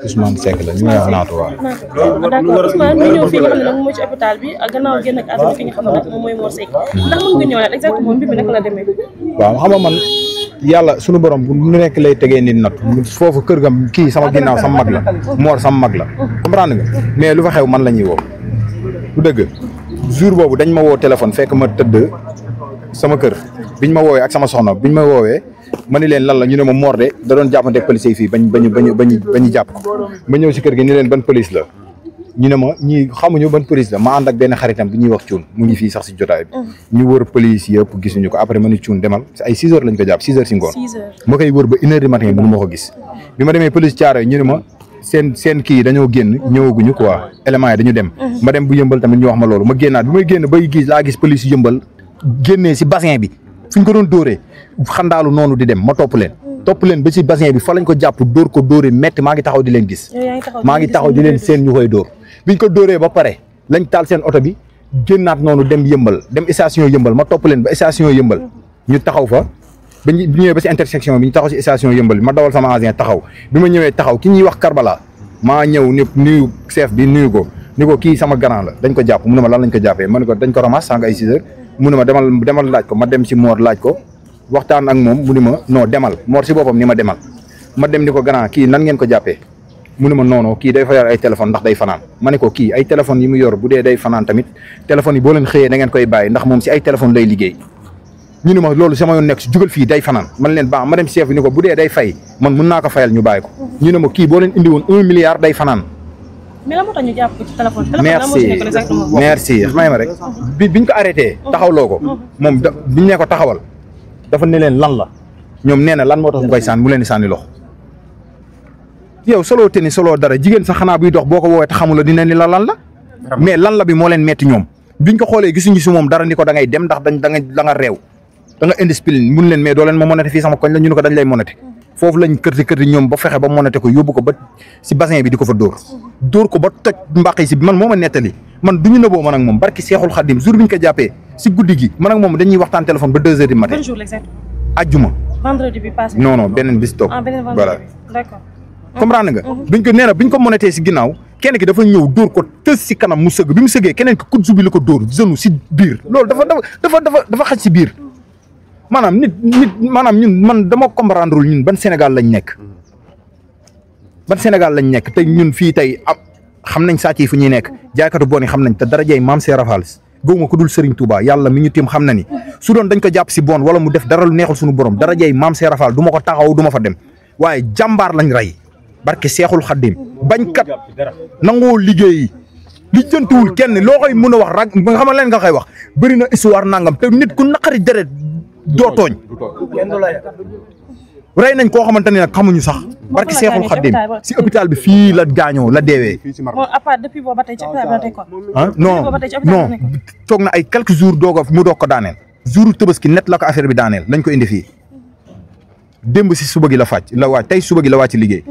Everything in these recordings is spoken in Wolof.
Ousmane Seck la ñu may wax naatu waaw. d'accord Ousmane ñu ñëw fii nga xam ne nag moo ci hôpital bi gannaaw génn ak àdduna ki nga xam ne nag moom mooy Mor Seck ndax mën nga ñëwaat exactement mbir mi naka la demee. waaw xam nga man yàlla suñu borom bu nekk lay tegee nit nat foofu kër ga kii sama ginnaaw sama mag la Mor sama mag la comprendre nga mais lu fa xew man la ñuy woo du dëgg jour boobu dañ ma woo téléphone fekk ma tëdd sama kër biñ ma woowee ak sama soxna biñ ma woowee ma ni leen lan la ñu ne ma Mor de da doon jàppante police yi fii bañu jàpp ko ma ñëw si kër gi ni leen ban police la ñu ne ma ñii xamuñu ban police la ma ànd ak benn xaritam bi ñuy wax cuun mu ngi fii sax si jotaay bi ñu wër police yëpp gisuñu ko après ma ni cuun demal ay 6 heures lañ ko jàpp 6 heures si ngoon ma koy wër ba 1 heure du matin mënu ma ko gis bi ma demee police Thiaroye ñu ne ma seen kii dañoo génn ñëwaguñu quoi éléments yi dañu dem ma dem bu yëmbal tamit ñu wax ma loolu ma génnaat bi may génn bay gis laa gis police yëmbal génnee si bassin bi fuñ ko doon dóoree xandaalu noonu di dem ma topp leen ba si bassin bi fa lañ ko jàpp dóor ko dóoree métti maa ngi taxaw di leen gis maa ngi taxaw di leen seen ñu koy dóor biñ ko dóoree ba pare lañ taal seen oto bi génnaat noonu dem yëmbal dem station yëmbal ma topp leen ba station yëmbal ñu taxaw fa ba ñu ñëwee ba si intersection bi ñu taxaw si station yëmbal bi ma dawal sama agent taxaw bi ma ñëwee taxaw ki ñuy wax Karbala maa ñëw ni nuyu chef bi nuyu ko ni ko kii sama grand la dañ ko jàpp mu ne ma lan lañ ko jàppee ma ne ko dañ ko ramas sànq ay 6 heures mu ne ma demal laaj ko ma dem si Mor laaj ko waxtaan ak moom mu ni ma non demal Mor si boppam ni ma demal ma dem ni ko grand kii nan ngeen ko jàppee mu ne ma non kii day fa yor ay téléphone ndax day fanaan ma ne ko kii ay téléphone yi mu yor bu dee day fanaan tamit téléphone yi boo leen xëyee da ngeen koy bàyyi ndax moom si ay téléphone lay liggéey ñu ne ma loolu sama yoon nekk si jugal fii day fanaan man leen baax ma dem chef bi ni ko bu dee day fay man mun naa ko fayal ñu bàyyi ko ñu ne ma kii boo leen indi woon 1 milliard day fanaan. mais lan moo tax ñu jàpp ko ci téléphone. merci may ma rek biñ ko arrêté taxawloo ko moom biñ ne ko taxawal dafa ne leen lan la ñoom nee na lan moo tax mu koy sànni mu leen di sànni loxo yow soloo te ni soloo dara jigéen sax xanaa buy dox boo ko woowee te xamula dina ni la lan la mais lan la bi moo leen metti ñoom biñ ko xoolee gisuñu si moom dara ni ko da ngay dem ndax da nga réew da nga indiscipline mun leen mais doo leen ma monété fii sama koñ la ñu ne ko dañ lay monété foofu lañ kërti ñoom ba fexe ba monété ko yóbbu ko ba si bassin bi di ko fa dóor ko ba toj mbaq yi si man moo ma nettali man du ñu nëboo man ak moom barki Seexul Xadim jour bi ñu ko jàppee si guddi gi man ak moom dañuy waxtaan téléphone ba 2 heures du matin. Quel jour l'exact? Ajjuma. Vendredi bi passé. non beneen bis toog. beneen vendredi voilà. D'accord. comprendre nga. biñ ko nee na biñ ko monété si ginnaaw kenn ki dafa ñëw dóor ko tës si kanam mu sëgg bi mu sëggee keneen ki kuddu bi la ko dóor genou si biir loolu dafa xaj si biir. maanaam nit maanaam ñun man dama comprendre ñun ban Sénégal lañ nekk te ñun fii tey xam nañ sàcc yi fu ñuy nekk jaaykatu bon yi xam nañ te darajay maam Seera Fall gëwuma ko dul Serigne Touba yàlla mi ñu tiim xam na ni su doon dañ ko jàpp si bon wala mu def dara lu neexul suñu borom darajay maam Seera Fall du ma ko taxaw du ma fa dem waaye jàmbaar lañ rey barke Seexul Xaddim bañkat nangoo liggéey li jëntuwul kenn loo koy mën a wax rag nga xam leen nga koy wax bëri na histoire nangam te nit ku naqari deret doo tooñ rey nañ koo xamante ne nag xamuñu sax barki Seexul Xaddim si hôpital bi fii la gaañoo la deewee. depuis boobu ba tey ci hôpital bi la nekkoon. non toog na ay quelques jours mu doog ko daaneel. jour Tabaski net la ko affaire bi daaneel lañ ko indi fii démb si suba gi la wàcc tey suba gi la wàcc liggéey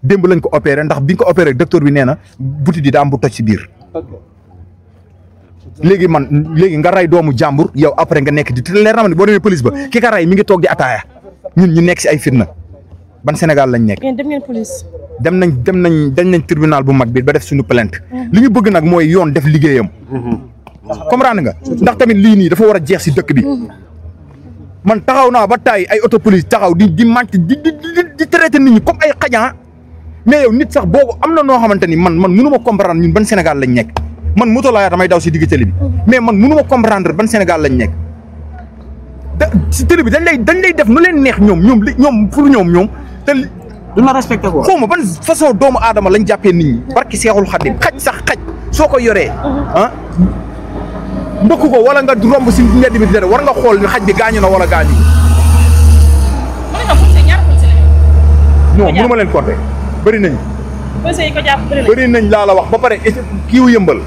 démb lañ ko opéré ndax biñ ko opéré docteur bi nee na butit yi daa am bu toj si biir. léegi nga rey doomu jàmbur yow après nga nekk di te leer na ma ne boo demee police ba ki ka rey mi ngi toog di ataaya ñun ñu nekk si ay fitna ban Sénégal lañ nekk. dem ngeen police. dem nañ tribunal bu mag bi ba def suñu plainte. li ñu bëgg nag mooy yoon def liggéeyam. comprendre nga. ndax tamit lii nii dafa war a jeex si dëkk bi. man taxaw naa ba taay ay auto police taxaw di màcc di traité nit ñi comme ay xajaan mais yow nit sax boobu am na noo xamante ni man mënu ma comprendre ñun ban Sénégal lañ nekk. man moto laa damay daw si digg télé bi mais man mënu ma comprendre ban Sénégal lañ nekk si télé bi dañ lay def nu leen neex ñoom pour ñoom te du la respecté quoi. xaw ma ban façon doomu aadama lañ jàppee nit ñi barki Seexul Xadim xaj soo ko yoree mbëkk ko wala nga romb si mbedd bi dara war nga xool ni xaj bi gaañu na wala gaañu. non mënu ma leen compter bëri nañ. bëri nañ laa la wax ba pare kiiwu yëmbal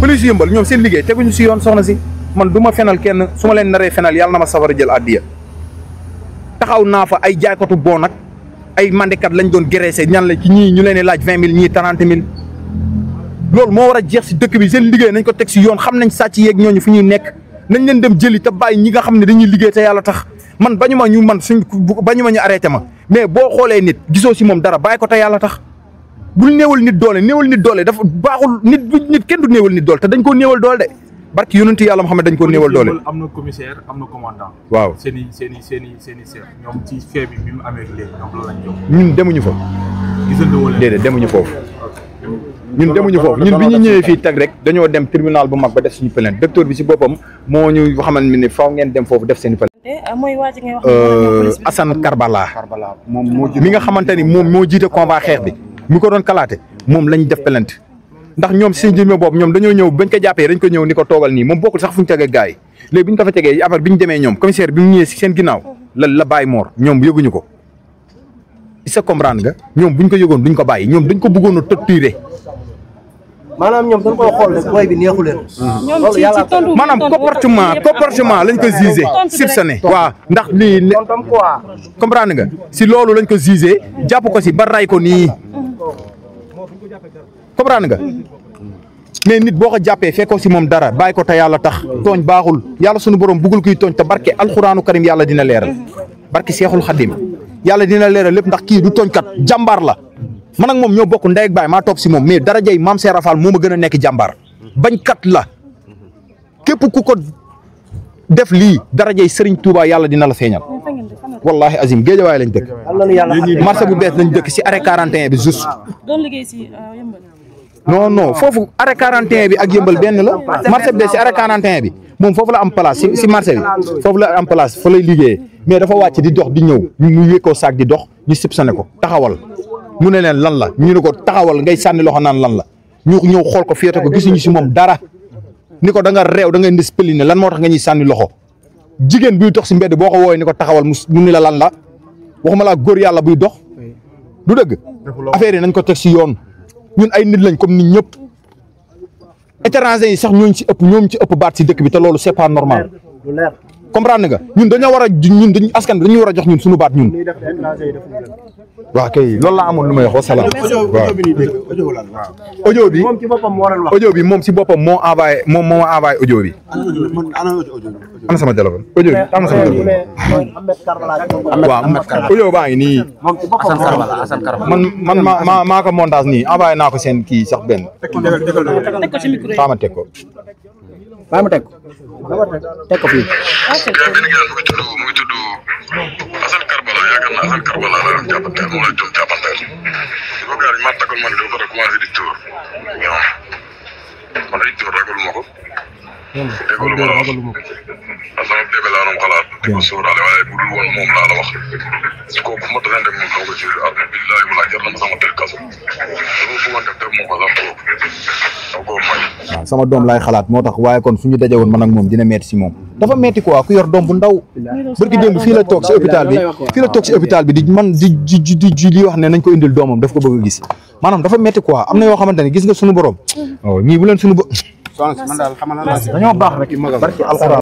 police yëmbal ñoom seen liggéey teguñu si yoon soxna si man du ma fenal kenn su ma leen naree fenal yàlla na ma safara jël addiya taxaw naa fa ay jaaykatu bon nag ay mandikat lañ doon graissé ñan la ci ñii ñu leen laaj 20 000 ñii 30 000 loolu moo war a jeex si dëkk bi seen liggéey nañ ko teg si yoon xam nañ sàcc yeeg ñooñu fu ñuy nekk nañ leen dem jëli te bàyyi ñi nga xam ne dañuy liggéey te yàlla tax man bañu ma ñu arrêté ma mais boo xoolee nit gisoo si moom dara bàyyi ko te yàlla tax bul néewal nit doole dafa baaxul nit kenn du néewal nit doole te dañ koo néewal doole de barki yonent yàlla Muhammad dañ koo néewal doole. am na commissaire am na commandant. waaw seen i chef ñoom ci fee bi mu amee léegi ñoom loolu lañ jox. ñun demuñu fa. déedéet demuñu foofu. ñun demuñu foofu ñun bi ñu ñëwee fii teg rek dañoo dem tribunal bu mag ba def suñu plainte docteur bi si boppam moo ñu xamal ne faaw ngeen dem foofu def seen i plainte. mooy waa ji ngay wax Assane Karbala moom mi nga xamante ni moom moo jiite combat xeex bi mi ko doon kalaate moom lañ def plainte ndax ñoom si jëmee boobu ñoom dañoo ñëw bañ ko jàppee dañ ko ñëw ni ko toogal nii moom bokkul sax fu ñu tegee gars yi léegi bi ñu ko fa tegee après bi ñu demee ñoom commissaire bi mu ñëwee si seen ginnaaw la bàyyi Mor ñoom yëguñu ko est-ce que comprendre nga ñoom buñ ko yëgoon duñ ko bàyyi ñoom dañ ko bëggoon a torturer. maanaam ñoom dañ koy xool rek booy bi neexu leen. loolu yàlla maanaam comportement lañ ko jugé soupçonné waaw ndax lii comprendre nga si loolu lañ ko jugé jàpp ko si ba ray ko nii comprendre nga mais nit boo ko jàppee fekkoo si moom dara bàyyi ko te yàlla tax tooñ baaxul yàlla sunu borom bugul kuy tooñ te barke alxuraanu karim yàlla dina leeral barke seexul xadim yàlla dina leeral lépp ndax kii du tooñkat jàmbaar la man ak moom ñoo bokk ndey ak baay maa toog si moom mais dara jay maam Seera Fall moo ma gën a nekk jàmbaar bañkat la képp ku ko def lii dara jay Serigne Touba yàlla dina la feeñal wallahi azim géejawaay lañ dëkk marché bu bees lañ dëkk si arrêt 41 bi juste doon liggéey si yëmbal non foofu arrêt 41 bi ak yëmbal benn la marché bu bees si arrêt 41 bi moom foofu la am place si marché bi foofu la am place fa lay liggéeyee mais dafa wàcc di dox di ñëw ñu wékkoo saak di dox ñu sipsane ko taxawal mu ne leen lan la ñu ne ko taxawal ngay sànni loxo naan lan la ñu ñëw xool ko féete ko gisuñu si moom dara ni ko da nga réew da nga indiscipliné lan moo tax nga ñuy sànni loxo jigéen buy dox si mbedd boo ko woowee ni ko taxawal mu ni la lan la waxuma laa góor yàlla buy dox du dëgg affaire yi nañ ko teg si yoon ñun ay nit lañ comme nit ñëpp étranger yi sax ñooñu ci ëpp baat si dëkk bi te loolu c'est pas normal comprendre nga ñun dañoo war a ñun dañu askan bi dañu war a jox ñun suñu baat ñun waaw kay loolu laa amoon lu may wax wasalaam waaw audio bi moom si boppam moo envoyé audio bi am sama téléphone audio bi am na sama téléphone waaw audio baa ngi nii man maa ko montage nii envoyé naa ko seen kii sax benn xaama teg ko teg ko fii. benn gars mu ngi tudd Assane Karbala yaakaar naa Assane Karbala la doon jàppante moom la doon jàppante di ko gars yi ma takkoon man dafa commencé di tóor ñoom man ay tóor ragaluma ko déglu ma la wax sama bébé laa doon xalaat di ko sóoraale waaye bu dul woon moom laa la wax kooku fu ma doon dem moom ko ci arme billahi wala jar na ma sama tel kaso dama bëggoon def moo ko sax waaw sama doom laay xalaat moo tax waaye kon suñu daje woon man ak moom dina metti si moom dafa metti quoi ku yor doom bu ndaw barki démb fii la toog si hôpital bi di man di li wax ne nañ ko indil doomam daf ko bëgg a gis maanaam dafa metti quoi am na yoo xamante ne gis nga suñu borom ñii bu leen suñu dañoo baax rek barki alxuraan